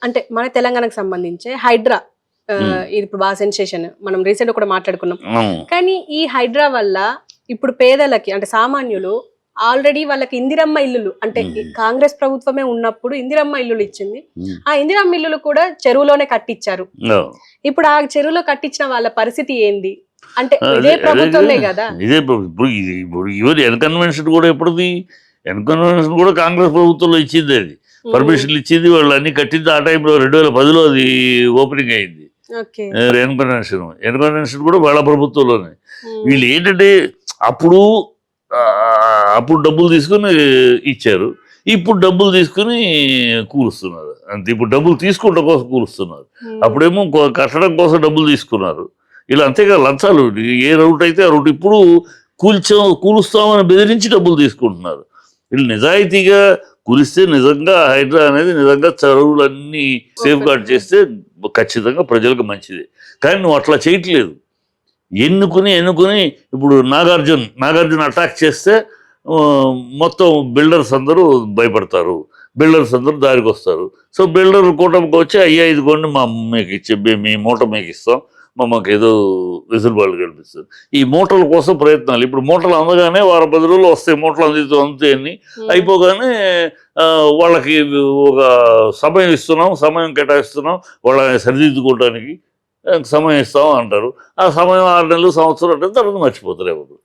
అంటే మన తెలంగాణకు సంబంధించి హైడ్రా ఇది ఇప్పుడు బాగా సెన్సేషన్, మనం రీసెంట్ కూడా మాట్లాడుకున్నాం. కానీ ఈ హైడ్రా వల్ల ఇప్పుడు పేదలకి అంటే సామాన్యులు ఆల్రెడీ వాళ్ళకి ఇందిరమ్మ ఇల్లులు అంటే కాంగ్రెస్ ప్రభుత్వమే ఉన్నప్పుడు ఇందిరమ్మ ఇల్లులు ఇచ్చింది. ఆ ఇందిరమ్మ ఇల్లులు కూడా చెరువులోనే కట్టించారు. ఇప్పుడు ఆ చెరువులో కట్టించిన వాళ్ళ పరిస్థితి ఏంది అంటే ఇదే ప్రభుత్వమే కదా. ఇదే ఇప్పుడు ఈవెన్ ఎన్కన్వెన్షన్ కూడా ఎప్పుడుది, ఎన్కన్వెన్షన్ కూడా కాంగ్రెస్ ప్రభుత్వంలో ఇచ్చింది. అది పర్మిషన్లు ఇచ్చింది, వాళ్ళు అన్ని కట్టింది. ఆ టైంలో 2010లో అది ఓపెనింగ్ అయింది ఎన్కన్వెన్షన్ కూడా వాళ్ళ ప్రభుత్వంలోనే. వీళ్ళు ఏంటంటే అప్పుడు డబ్బులు తీసుకుని ఇచ్చారు, ఇప్పుడు డబ్బులు తీసుకుని కూలుస్తున్నారు అంతే. ఇప్పుడు డబ్బులు తీసుకుంట కోసం కూలుస్తున్నారు, అప్పుడేమో కట్టడం కోసం డబ్బులు తీసుకున్నారు. ఇలా అంతేగా లంచాలు, ఏ రూట్ అయితే ఆ రూట్ ఇప్పుడు కూలుస్తామని బెదిరించి డబ్బులు తీసుకుంటున్నారు. వీళ్ళు నిజాయితీగా కూలిస్తే నిజంగా హైడ్రా అనేది నిజంగా చెరువులన్నీ సేఫ్ గార్డ్ చేస్తే ఖచ్చితంగా ప్రజలకు మంచిది. కానీ నువ్వు అట్లా చేయట్లేదు. ఎన్నుకుని ఇప్పుడు నాగార్జున అటాక్ చేస్తే మొత్తం బిల్డర్స్ అందరూ భయపడతారు, బిల్డర్స్ అందరూ దారికి వస్తారు. సో బిల్డర్ కూటమికి వచ్చి అయ్యా ఇదిగోండి మా మీకు ఇచ్చే మీ మూట మీకు ఇస్తాం, మాకు ఏదో వెసులుబాటు కల్పిస్తారు. ఈ మూటల కోసం ప్రయత్నాలు. ఇప్పుడు మూటలు అందగానే 10 రోజులు వస్తాయి, మూటలు అంతే అని అయిపోగానే వాళ్ళకి ఒక సమయం ఇస్తున్నాం, సమయం కేటాయిస్తున్నాం, వాళ్ళని సరిదిద్దుకోవడానికి సమయం ఇస్తాం అంటారు. ఆ సమయం 6 నెలలు సంవత్సరం అంటే తర్వాత మర్చిపోతారు ఎవరు.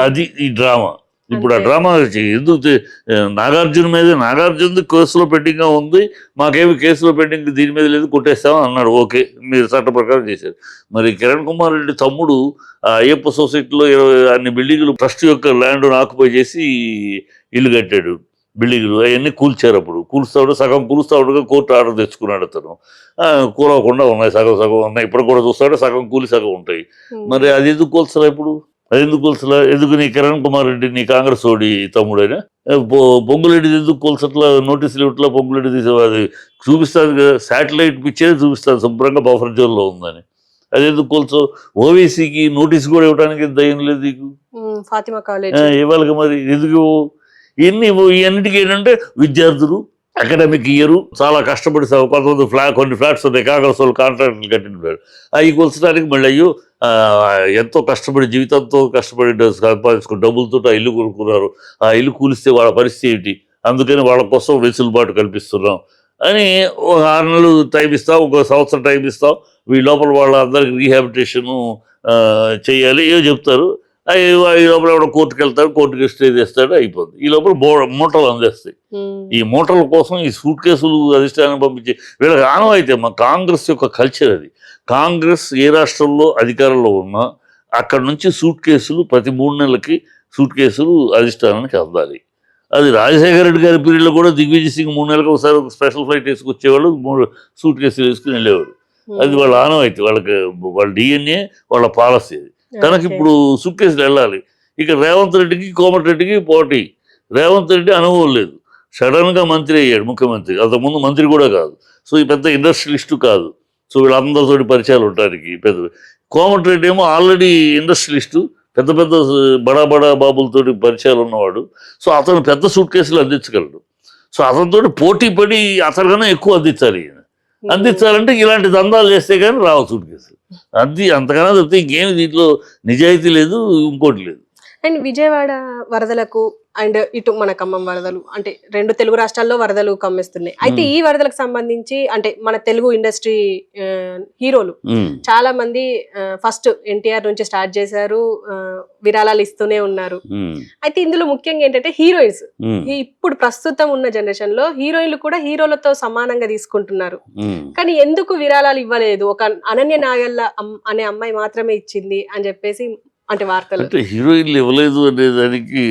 అది ఈ డ్రామా. ఇప్పుడు ఆ డ్రామా ఎందుకు నాగార్జున కేసులో పెండింగ్గా ఉంది, మాకేమి కేసులో పెండింగ్ దీని మీద లేదు, కొట్టేస్తామని అన్నాడు. ఓకే, మీరు చట్ట ప్రకారం చేశారు. మరి కిరణ్ కుమార్ రెడ్డి తమ్ముడు అయ్యప్ప సొసైటీలో అన్ని బిల్డింగులు ట్రస్ట్ యొక్క ల్యాండ్ ఆక్యుపై చేసి ఇల్లు కట్టాడు. బిల్డింగులు అవన్నీ కూల్చారు. అప్పుడు సగం కూలుస్తాడుగా కోర్టు ఆర్డర్ తెచ్చుకున్నాడు అతను. కూలవకుండా ఉన్నాయి, సగం ఉన్నాయి. ఇప్పుడు కూడా చూస్తాడు, సగం కూలి సగం ఉంటాయి. మరి అది ఎందుకు కూల్చరా? ఇప్పుడు అది ఎందుకు కూల్చలా? ఎందుకు నీ కిరణ్ కుమార్ రెడ్డి నీ కాంగ్రెస్ ఓడి తమ్ముడైనా పొంగులెడ్డి ఎందుకు కూల్చట్లా? నోటీసులు ఇట్లా పొంగులెడ్డి అది చూపిస్తాను కదా, శాటిలైట్ పిక్చర్ చూపిస్తాను శుభ్రంగా బఫర్ జోన్లో ఉందని. అది ఎందుకు కూల్చో? ఓవైసీకి నోటీస్ కూడా ఇవ్వడానికి దయ్యం లేదు నీకు? ఇవ్వాలి మరి, ఎందుకు? ఇవన్నిటికీ ఏంటంటే విద్యార్థులు అకాడమిక్ ఇయర్ చాలా కష్టపడి కొన్ని ఫ్లాట్స్ ఉన్నాయి కాంగ్రెస్ వాళ్ళు కాంట్రాక్టులు కట్టిన అవి కూల్చడానికి మళ్ళీ అయ్యో ఎంతో కష్టపడి జీవితంతో కష్టపడి సంపాదించుకుని డబ్బులతో ఆ ఇల్లు కొనుక్కున్నారు, ఆ ఇల్లు కూలిస్తే వాళ్ళ పరిస్థితి ఏంటి? అందుకని వాళ్ళ కోసం వెసులుబాటు కల్పిస్తున్నాం అని 6 నెలలు టైం ఇస్తాం, 1 సంవత్సరం టైం ఇస్తాం, వీళ్ళ లోపల వాళ్ళందరికీ రీహాబిటేషను చేయాలి ఏవో చెప్తారు. ఈ లోపల ఎవడో కోర్టుకు వెళ్తాడు, కోర్టుకి స్టే చేస్తాడు, అయిపోతుంది. ఈ లోపల మూటలు అందేస్తాయి. ఈ మూటల కోసం ఈ సూట్ కేసులు అధిష్టానం పంపించి వీళ్ళకి ఆనవాయితీ. మా కాంగ్రెస్ యొక్క కల్చర్ అది. కాంగ్రెస్ ఏ రాష్ట్రంలో అధికారంలో ఉన్నా అక్కడ నుంచి సూట్ కేసులు ప్రతి 3 నెలలకి సూట్ కేసులు అధిష్టానానికి అందాలి. అది రాజశేఖర రెడ్డి గారి పీరియడ్లో కూడా దిగ్విజయ్ సింగ్ 3 నెలలకు ఒకసారి స్పెషల్ ఫ్లైట్ వేసుకొచ్చేవాళ్ళు, 3 సూట్ కేసులు వేసుకుని వెళ్ళేవాడు. అది వాళ్ళ ఆనవాయితీ, వాళ్ళ డిఎన్ఏ, వాళ్ళ పాలసీ అది. తనకి ఇప్పుడు సూట్ కేసులు వెళ్ళాలి. ఇక రేవంత్ రెడ్డికి కోమటిరెడ్డికి పోటీ. రేవంత్ రెడ్డి అనుభవం లేదు, సడన్గా మంత్రి అయ్యాడు, ముఖ్యమంత్రి. అంతకుముందు మంత్రి కూడా కాదు. సో ఈ పెద్ద ఇండస్ట్రియలిస్టు కాదు. సో వీళ్ళందరితోటి పరిచయాలు ఉండటానికి పెద్ద. కోమటిరెడ్డి ఏమో ఆల్రెడీ ఇండస్ట్రియలిస్టు, పెద్ద బడా బాబులతోటి పరిచయాలు ఉన్నవాడు. సో అతను పెద్ద సూట్ కేసులు అందించగలడు. సో అతనితో పోటీ పడి అతనికన్నా ఎక్కువ అందించాలంటే ఇలాంటి దందాలు చేస్తే కానీ రావు సూట్ కేసులు. అంతకన్నా చెప్తే ఇంకేమి దీంట్లో నిజాయితీ లేదు, ఇంకోటి లేదు. అండ్ విజయవాడ వరదలకు అండ్ ఇటు మన ఖమ్మం వరదలు అంటే 2 తెలుగు రాష్ట్రాల్లో వరదలు కమ్మిస్తున్నాయి. అయితే ఈ వరదలకు సంబంధించి అంటే మన తెలుగు ఇండస్ట్రీ హీరోలు చాలా మంది ఫస్ట్ ఎన్టీఆర్ నుంచి స్టార్ట్ చేశారు, విరాళాలు ఇస్తూనే ఉన్నారు. అయితే ఇందులో ముఖ్యంగా ఏంటంటే హీరోయిన్స్ ఇప్పుడు ప్రస్తుతం ఉన్న జనరేషన్ లో హీరోయిన్లు కూడా హీరోలతో సమానంగా తీసుకుంటున్నారు. కానీ ఎందుకు విరాళాలు ఇవ్వలేదు, ఒక అనన్య నాగల్ల అనే అమ్మాయి మాత్రమే ఇచ్చింది అని చెప్పేసి అంటే వార్తలు. అంటే హీరోయిన్లు ఇవ్వలేదు అనే దానికి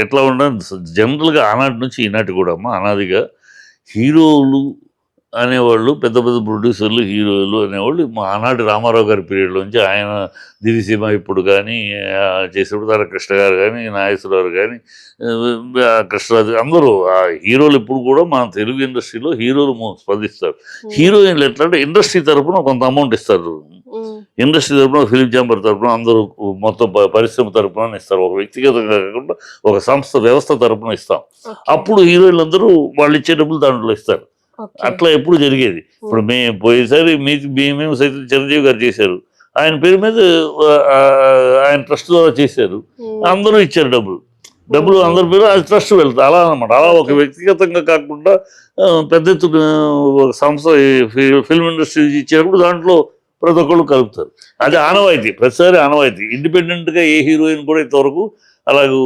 ఎట్లా ఉండాలి? జనరల్గా ఆనాటి నుంచి ఈనాటి కూడా అనాదిగా హీరోలు అనేవాళ్ళు, పెద్ద ప్రొడ్యూసర్లు, హీరోలు అనేవాళ్ళు మా ఆనాటి రామారావు గారి పీరియడ్లోంచి ఆయన దివిసీమ ఇప్పుడు కానీ చేసేప్పుడు తారకృష్ణ గారు కానీ, నాగేశ్వరరావు కానీ, కృష్ణరాజు అందరూ ఆ హీరోలు ఇప్పుడు కూడా మన తెలుగు ఇండస్ట్రీలో హీరోలు స్పందిస్తారు. హీరోయిన్లు ఎట్లా అంటే ఇండస్ట్రీ తరఫున కొంత అమౌంట్ ఇస్తారు, ఇండస్ట్రీ తరఫున, ఫిలిం ఛాంబర్ తరఫున, అందరూ మొత్తం పరిశ్రమ తరఫున ఇస్తారు. ఒక వ్యక్తిగతంగా కాకుండా ఒక సంస్థ వ్యవస్థ తరఫున ఇస్తాం. అప్పుడు హీరోయిన్లు అందరూ వాళ్ళు ఇచ్చే డబ్బులు దాంట్లో ఇస్తారు. ఓకే. అట్లా ఎప్పుడు జరిగేది. ఇప్పుడు మేము పోయేసారి మేము సైతం చిరంజీవి గారు చేశారు, ఆయన పేరు మీద ఆ, ఆయన ట్రస్ట్ ద్వారా చేశారు, అందరూ ఇచ్చారు డబ్బులు అందరి పేరు, అది ట్రస్ట్ వెళ్తుంది అలా అనమాట. అలా ఒక వ్యక్తిగతంగా కాకుండా పెద్ద ఎత్తున ఒక సంస్థ ఫిల్మ్ ఇండస్ట్రీ ఇచ్చినప్పుడు దాంట్లో ప్రతి ఒక్కళ్ళు కలుపుతారు. అది ఆనవాయితీ, ప్రతిసారి ఆనవాయితీ. ఇండిపెండెంట్గా ఏ హీరోయిన్ కూడా ఇంతవరకు అలాగూ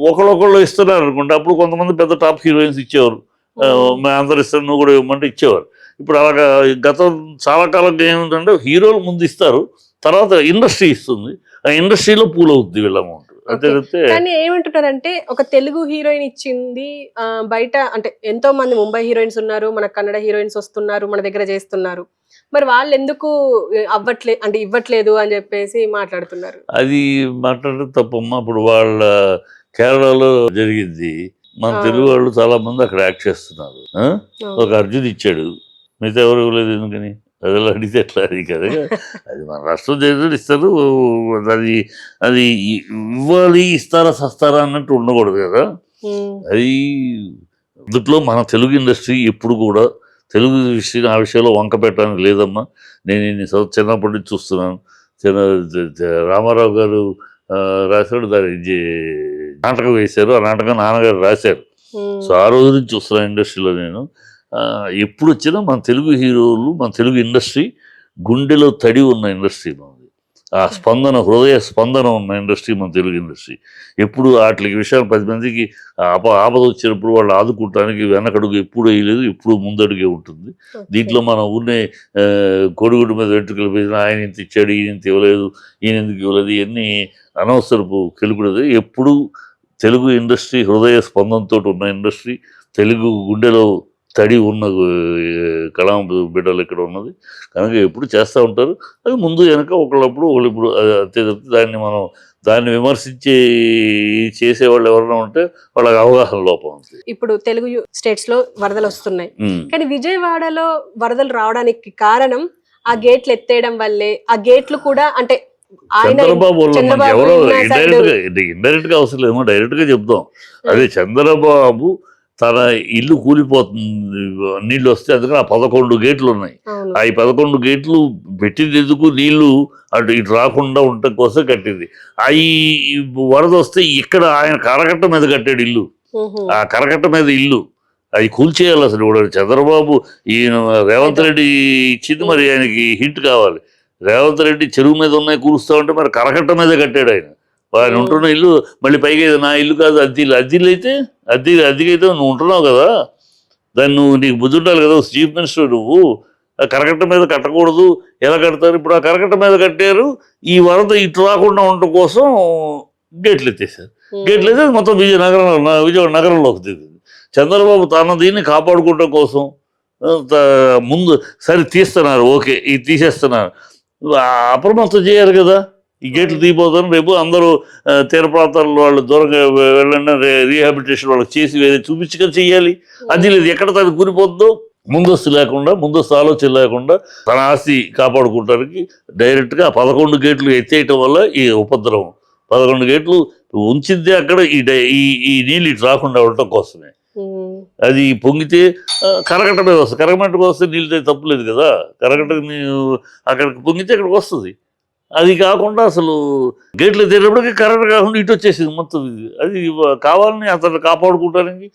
ఒకళ్ళొకళ్ళు ఇస్తున్నారు అనుకుంటే, అప్పుడు కొంతమంది పెద్ద టాప్ హీరోయిన్స్ ఇచ్చేవారు, మేము అందరు ఇస్తాను నువ్వు కూడా ఇవ్వమంటే ఇచ్చేవారు. ఇప్పుడు అలాగా గతం చాలా కాలంగా ఏమిటంటే హీరోలు ముందు ఇస్తారు, తర్వాత ఇండస్ట్రీ ఇస్తుంది, ఆ ఇండస్ట్రీలో పూల్ అవుతుంది వీళ్ళ అమౌంట్. అంతే. కానీ ఏమంటున్నారంటే ఒక తెలుగు హీరోయిన్ ఇచ్చింది బయట అంటే ఎంతో మంది ముంబై హీరోయిన్స్ ఉన్నారు, మన కన్నడ హీరోయిన్స్ వస్తున్నారు, మన దగ్గర చేస్తున్నారు, మరి వాళ్ళు ఎందుకు ఇవ్వట్లేదు అని చెప్పేసి మాట్లాడుతున్నారు. అది మాట్లాడడం తప్పమ్మా. ఇప్పుడు వాళ్ళ కేరళలో జరిగింది, మన తెలుగు వాళ్ళు చాలా మంది అక్కడ యాక్ట్ చేస్తున్నారు. ఒక అర్జున్ ఇచ్చాడు, మిగతా ఎవరు ఇవ్వలేదు ఎందుకని? అది అడిగితే ఎట్లా? అది కదా, అది మన రాష్ట్రం చేసేది ఇస్తారు, అది అది ఇవ్వాలి, ఇస్తారా సస్తారా అన్నట్టు ఉండకూడదు కదా. అది అందుట్లో మన తెలుగు ఇండస్ట్రీ ఎప్పుడు కూడా తెలుగు ఆ విషయంలో వంక పెట్టడానికి లేదమ్మా. నేను చిన్నప్పటి నుంచి చూస్తున్నాను. రామారావు గారు రాశాడు, దాని నాటకం వేశారు, ఆ నాటకం నాన్నగారు రాశారు. సో ఆ రోజు నుంచి చూస్తున్నాను ఇండస్ట్రీలో నేను. ఎప్పుడు వచ్చినా మన తెలుగు హీరోలు, మన తెలుగు ఇండస్ట్రీ గుండెలో తడి ఉన్న ఇండస్ట్రీ మనది. ఆ స్పందన, హృదయ స్పందన ఉన్న ఇండస్ట్రీ మన తెలుగు ఇండస్ట్రీ. ఎప్పుడు వాటి విషయాలు 10 మందికి ఆపద వచ్చినప్పుడు వాళ్ళు ఆదుకుంటానికి వెనకడుగు ఎప్పుడు వేయలేదు, ఎప్పుడు ముందడుగే ఉంటుంది. దీంట్లో మన ఊరినే కోడిగుడ్డు మీద వెంట్రుకలు వేసిన ఆయన ఇంత ఇచ్చాడు, ఈయన ఇంత ఇవ్వలేదు, ఈయన ఎందుకు ఇవ్వలేదు, ఇవన్నీ అనవసరపు కెలుకుడదు. ఎప్పుడు తెలుగు ఇండస్ట్రీ హృదయ స్పందనతో ఉన్న ఇండస్ట్రీ, తెలుగు గుండెలో తడి ఉన్న కళాం బిడ్డలు ఇక్కడ ఉన్నది కనుక ఎప్పుడు చేస్తూ ఉంటారు. అది ముందు వెనక ఒకళ్ళప్పుడు ఒకళ్ళు అంతే తప్పితే దాన్ని విమర్శించి చేసేవాళ్ళు ఎవరైనా ఉంటే వాళ్ళకి అవగాహన లోపం ఉంది. ఇప్పుడు తెలుగు స్టేట్స్ లో వరదలు వస్తున్నాయి, కానీ విజయవాడలో వరదలు రావడానికి కారణం ఆ గేట్లు ఎత్తేయడం వల్లే. ఆ గేట్లు కూడా అంటే చంద్రబాబు ఎవరో ఇండైరెక్ట్ గా అవసరం లేమో, డైరెక్ట్ గా చెప్తాం. అదే చంద్రబాబు తన ఇల్లు కూలిపోతుంది నీళ్ళు వస్తే, అందుకని ఆ 11 గేట్లు ఉన్నాయి. ఆ 11 గేట్లు పెట్టింది ఎందుకు? నీళ్లు అటు ఇటు రాకుండా ఉండటం కోసం కట్టింది. ఈ వరద వస్తే ఇక్కడ ఆయన కరకట్ట మీద కట్టాడు ఇల్లు, ఆ కరకట్ట మీద ఇల్లు అది కూల్చేయాలి. అసలు కూడా చంద్రబాబు ఈయన రేవంత్ రెడ్డి ఇచ్చింది, మరి ఆయనకి హిట్ కావాలి. రేవంత్ రెడ్డి చెరువు మీద ఉన్నాయి కూలుస్తా ఉంటే మరి కరకట్ట మీద కట్టాడు ఆయన. ఆయన ఉంటున్న ఇల్లు మళ్ళీ పైగా నా ఇల్లు కాదు, అద్దెలు అయితే అద్దెకైతే నువ్వు ఉంటున్నావు కదా, దాన్ని నీకు బుద్ధి ఉండాలి కదా, చీఫ్ మినిస్టర్ నువ్వు. ఆ కరకట్ట మీద కట్టకూడదు, ఎలా కడతారు? ఇప్పుడు ఆ కరకట్ట మీద కట్టారు, ఈ వరద ఇటు రాకుండా ఉండటం కోసం గేట్లు ఎత్తేసారు. గేట్లు అయితే మొత్తం విజయవాడ నగరంలోకి దిగింది. చంద్రబాబు తన దీన్ని కాపాడుకోవడం కోసం ముందు సరే తీస్తున్నారు, ఓకే ఇది తీసేస్తున్నారు, అప్రమత్తం చేయాలి కదా. ఈ గేట్లు తీయబోతారు, రేపు అందరూ తీర ప్రాంతాల్లో వాళ్ళు దూరంగా వెళ్ళండి, రీహాబిలిటేషన్ వాళ్ళకి చేసి వేరే చూపించగా చెయ్యాలి. అది లేదు, ఎక్కడ తను కూలిపోతుందో ముందస్తు ఆలోచన లేకుండా తన ఆస్తి కాపాడుకోవడానికి డైరెక్ట్గా 11 గేట్లు ఎత్తేయటం వల్ల ఈ ఉపద్రవం. 11 గేట్లు ఉంచిందే అక్కడ ఈ నీళ్ళు ఇటు రాకుండా ఉండటం కోసమే. అది పొంగితే కరకట్ట మీద వస్తుంది, కరకట్ట వస్తే నీళ్ళు తప్పులేదు కదా, కరకట్ట అక్కడికి పొంగితే అక్కడికి వస్తుంది. అది కాకుండా అసలు గేట్లు ఎత్తేటప్పటికి కరెక్ట్ కాకుండా ఇటు వచ్చేసింది మొత్తం. అది కావాలని అతను కాపాడుకుంటానికి